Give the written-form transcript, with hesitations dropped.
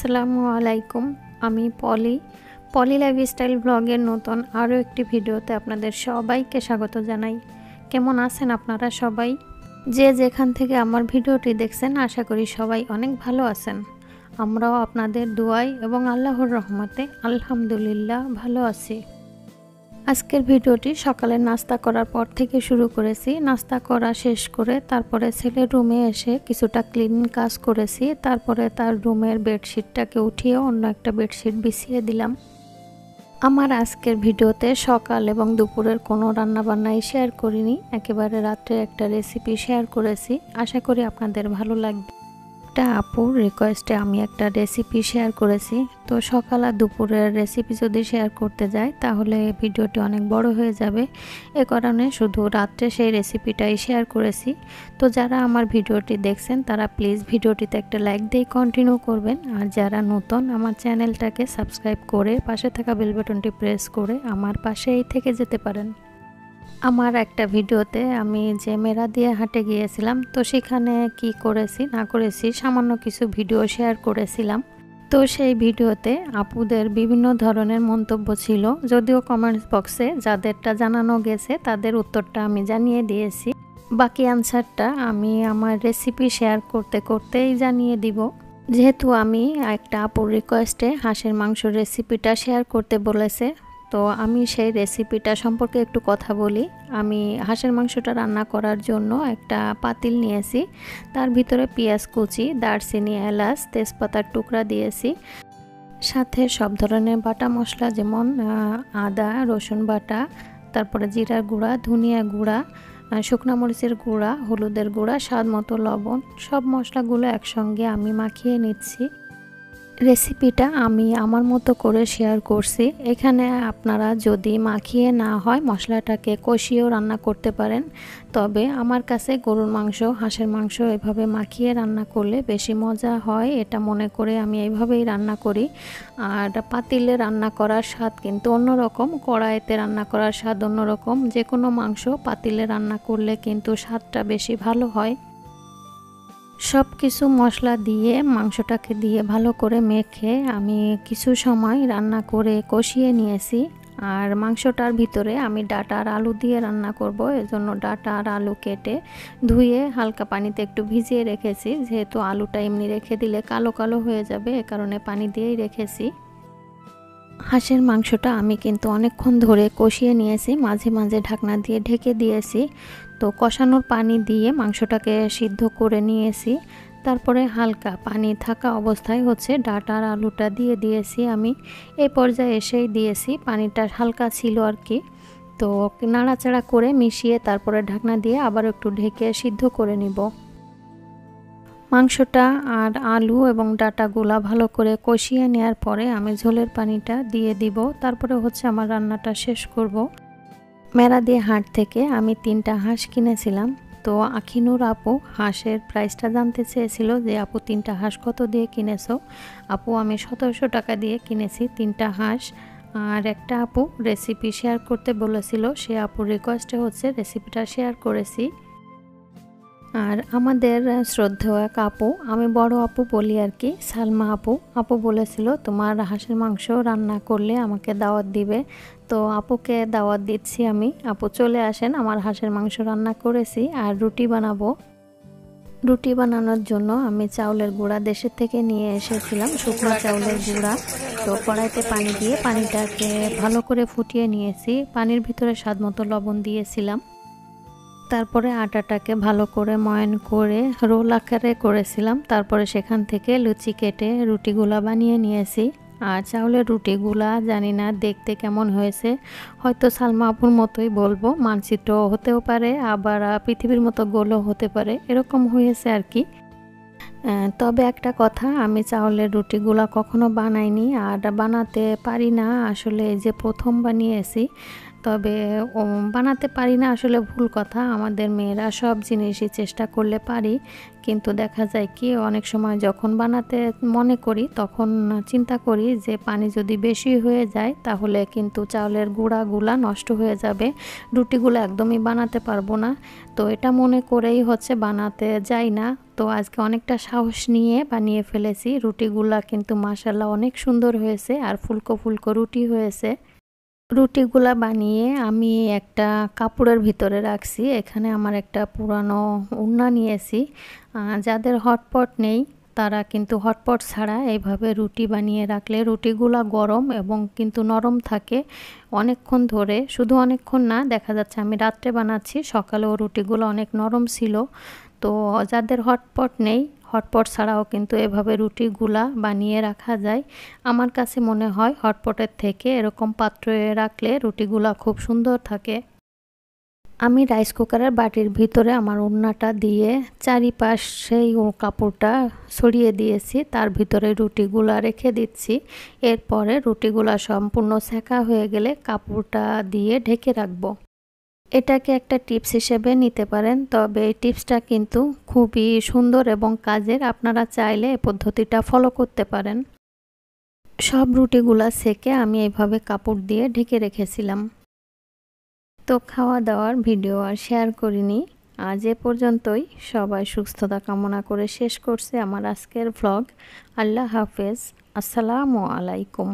আসসালামু আলাইকুম। আমি পলি লাইফস্টাইল ব্লগের নতুন আরও একটি ভিডিওতে আপনাদের সবাইকে স্বাগত জানাই। কেমন আছেন আপনারা সবাই? যে যেখান থেকে আমার ভিডিওটি দেখছেন আশা করি সবাই অনেক ভালো আছেন। আমরাও আপনাদের দোয়ায় এবং আল্লাহর রহমতে আলহামদুলিল্লাহ ভালো আছি। আজকের ভিডিওটি সকালে নাস্তা করার পর থেকে শুরু করেছি। নাস্তা করা শেষ করে তারপরে ছেলের রুমে এসে কিছুটা ক্লিনিং কাজ করেছি। তারপরে তার রুমের বেডশিটটাকে উঠিয়ে অন্য একটা বেডশিট বিছিয়ে দিলাম। আমার আজকের ভিডিওতে সকাল এবং দুপুরের কোনো রান্নাবান্নাই শেয়ার করিনি, একেবারে রাত্রে একটা রেসিপি শেয়ার করেছি। আশা করি আপনাদের ভালো লাগবে। একটা আপুর রিকোয়েস্টে আমি একটা রেসিপি শেয়ার করেছি। তো সকাল আর দুপুরের রেসিপি যদি শেয়ার করতে যাই তাহলে ভিডিওটি অনেক বড় হয়ে যাবে। এ কারণে শুধু রাত্রে সেই রেসিপিটাই শেয়ার করেছি। তো যারা আমার ভিডিওটি দেখছেন তারা প্লিজ ভিডিওটিতে একটা লাইক দিয়ে কন্টিনিউ করবেন। আর যারা নতুন আমার চ্যানেলটাকে সাবস্ক্রাইব করে পাশে থাকা বেল বাটনটি প্রেস করে আমার পাশেই থেকে যেতে পারেন। আমার একটা ভিডিওতে আমি যে মেরা দিয়ে হাটে গিয়েছিলাম, তো সেখানে কি করেছি না করেছি সামান্য কিছু ভিডিও শেয়ার করেছিলাম। তো সেই ভিডিওতে আপুদের বিভিন্ন ধরনের মন্তব্য ছিল, যদিও কমেন্টস বক্সে যাদেরটা জানানো গেছে তাদের উত্তরটা আমি জানিয়ে দিয়েছি। বাকি আনসারটা আমি আমার রেসিপি শেয়ার করতে করতেই জানিয়ে দিব। যেহেতু আমি একটা আপুর রিকোয়েস্টে হাঁসের মাংসর রেসিপিটা শেয়ার করতে বলেছে, তো আমি সেই রেসিপিটা সম্পর্কে একটু কথা বলি। আমি হাঁসের মাংসটা রান্না করার জন্য একটা পাতিল নিয়েছি। তার ভিতরে পেঁয়াজ কুচি, দারচিনি, এলাচ, তেজপাতার টুকরা দিয়েছি। সাথে সব ধরনের বাটা মশলা যেমন আদা রসুন বাটা, তারপরে জিরার গুঁড়া, ধনিয়া গুঁড়া, শুকনা মরিচের গুঁড়া, হলুদের গুঁড়া, স্বাদ মতো লবণ, সব মশলাগুলো একসঙ্গে আমি মাখিয়ে নিচ্ছি। রেসিপিটা আমি আমার মতো করে শেয়ার করছি। এখানে আপনারা যদি মাখিয়ে না হয় মশলাটাকে কষিয়েও রান্না করতে পারেন, তবে আমার কাছে গরুর মাংস, হাঁসের মাংস এভাবে মাখিয়ে রান্না করলে বেশি মজা হয়, এটা মনে করে আমি এইভাবেই রান্না করি। আর পাতিলে রান্না করার স্বাদ কিন্তু অন্যরকম, কড়াইতে রান্না করার স্বাদ অন্যরকম। যে কোনো মাংস পাতিলে রান্না করলে কিন্তু স্বাদটা বেশি ভালো হয়। সব কিছু মশলা দিয়ে মাংসটাকে দিয়ে ভালো করে মেখে আমি কিছু সময় রান্না করে কষিয়ে নিয়েছি। আর মাংসটার ভিতরে আমি ডাঁটা আর আলু দিয়ে রান্না করব, এজন্য ডাঁটা আর আলু কেটে ধুয়ে হালকা পানিতে একটু ভিজিয়ে রেখেছি। যেহেতু আলুটা এমনি রেখে দিলে কালো কালো হয়ে যাবে, এ কারণে পানি দিয়েই রেখেছি। হাঁসের মাংসটা আমি কিন্তু অনেকক্ষণ ধরে কষিয়ে নিয়েছি, মাঝে মাঝে ঢাকনা দিয়ে ঢেকে দিয়েছি। তো কষানোর পানি দিয়ে মাংসটাকে সিদ্ধ করে নিয়েছি। তারপরে হালকা পানি থাকা অবস্থায় ডাঁটা আর আলুটা দিয়ে দিয়েছি আমি। এই পর্যায়ে এসেই দিয়েছি, পানিটা হালকা ছিল আর কি। তো নাড়াচাড়া করে মিশিয়ে তারপরে ঢাকনা দিয়ে আবার একটু ঢেকে সিদ্ধ করে নিব। মাংসটা আর আলু এবং ডাঁটাগুলা ভালো করে কষিয়ে নেওয়ার পরে আমি ঝোলের পানিটা দিয়ে দিব। তারপরে আমার রান্নাটা শেষ করব। মেরা দিয়ে হাট থেকে আমি 3টা হাঁস কিনেছিলাম। তো আখিনুর আপু হাঁসের প্রাইসটা জানতে চেয়েছিল যে আপু 3টা হাঁস কত দিয়ে কিনেছো। আপু আমি 1700 টাকা দিয়ে কিনেছি 3টা হাঁস। আর একটা আপু রেসিপি শেয়ার করতে বলেছিল, সে আপুর রিকোয়েস্টে রেসিপিটা শেয়ার করেছি। আর আমাদের শ্রদ্ধেয় এক আপু, আমি বড় আপু বলি আর কি, সালমা আপু বলেছিল তোমার হাঁসের মাংস রান্না করলে আমাকে দাওয়াত দিবে। তো আপুকে দাওয়াত দিচ্ছি আমি। আপু চলে আসেন, আমার হাঁসের মাংস রান্না করেছি আর রুটি বানাবো। রুটি বানানোর জন্য আমি চাউলের গুঁড়া দেশের থেকে নিয়ে এসেছিলাম, শুকনো চাউলের গুঁড়া। তো কড়াইতে পানি দিয়ে পানিটাকে ভালো করে ফুটিয়ে নিয়েছি। পানির ভিতরে স্বাদ মতো লবণ দিয়েছিলাম। তারপরে আটাটাকে ভালো করে ময়ান করে রোল আকারে করেছিলাম। তারপরে সেখান থেকে লুচি কেটে রুটিগুলা বানিয়ে নিয়েছি। আর চাউলের রুটিগুলা জানি না দেখতে কেমন হয়েছে, হয়তো সালমা আপুর মতোই বলবো, মানচিত্র হতেও পারে আবার পৃথিবীর মতো গোলও হতে পারে, এরকম হয়েছে আর কি। তবে একটা কথা, আমি চাউলের রুটিগুলা কখনো বানাইনি আর বানাতে পারি না আসলে, যে প্রথম বানিয়েছি। তবে বানাতে পারি না আসলে ভুল কথা। আমাদের মেয়েরা সব জিনিসই চেষ্টা করলে পারি, কিন্তু দেখা যায় কি অনেক সময় যখন বানাতে মনে করি তখন চিন্তা করি যে পানি যদি বেশি হয়ে যায় তাহলে কিন্তু চাউলের গুঁড়াগুলা নষ্ট হয়ে যাবে, রুটিগুলো একদমই বানাতে পারবো না। তো এটা মনে করেই বানাতে যাই না। তো আজকে অনেকটা সাহস নিয়ে বানিয়ে ফেলেছি। রুটিগুলা কিন্তু মাশাআল্লাহ অনেক সুন্দর হয়েছে আর ফুলকো ফুলকো রুটি হয়েছে। রুটিগুলা বানিয়ে আমি একটা কাপড়ের ভিতরে রাখছি। এখানে আমার একটা পুরানো ওড়না নিয়েছি। যাদের হটপট নেই তারা কিন্তু হটপট ছাড়া এইভাবে রুটি বানিয়ে রাখলে রুটিগুলা গরম এবং কিন্তু নরম থাকে অনেকক্ষণ ধরে। শুধু অনেকক্ষণ না, দেখা যাচ্ছে আমি রাত্রে বানাচ্ছি, সকালেও রুটিগুলো অনেক নরম ছিল। তো যাদের হটপট নেই, হটপট ছাড়াও কিন্তু এভাবে রুটিগুলা বানিয়ে রাখা যায়। আমার কাছে মনে হয় হটপটের থেকে এরকম পাত্রে রাখলে রুটিগুলা খুব সুন্দর থাকে। আমি রাইস কুকারের বাটির ভিতরে আমার ওড়নাটা দিয়ে চারিপাশেই কাপড়টা ছড়িয়ে দিয়েছি, তার ভিতরে রুটিগুলা রেখে দিচ্ছি। এরপরে রুটিগুলা সম্পূর্ণ সেকা হয়ে গেলে কাপড়টা দিয়ে ঢেকে রাখবো। এটাকে একটা টিপস হিসেবে নিতে পারেন, তবে এই টিপসটা কিন্তু খুবই সুন্দর এবং কাজের। আপনারা চাইলে এই পদ্ধতিটা ফলো করতে পারেন। সব রুটিগুলা সেকে আমি এইভাবে কাপড় দিয়ে ঢেকে রেখেছিলাম। তো খাওয়া দাওয়ার ভিডিও আর শেয়ার করিনি। আজ এ পর্যন্তই। সবাই সুস্থতা কামনা করে শেষ করছে আমার আজকের ভ্লগ। আল্লাহ হাফেজ। আসসালামু আলাইকুম।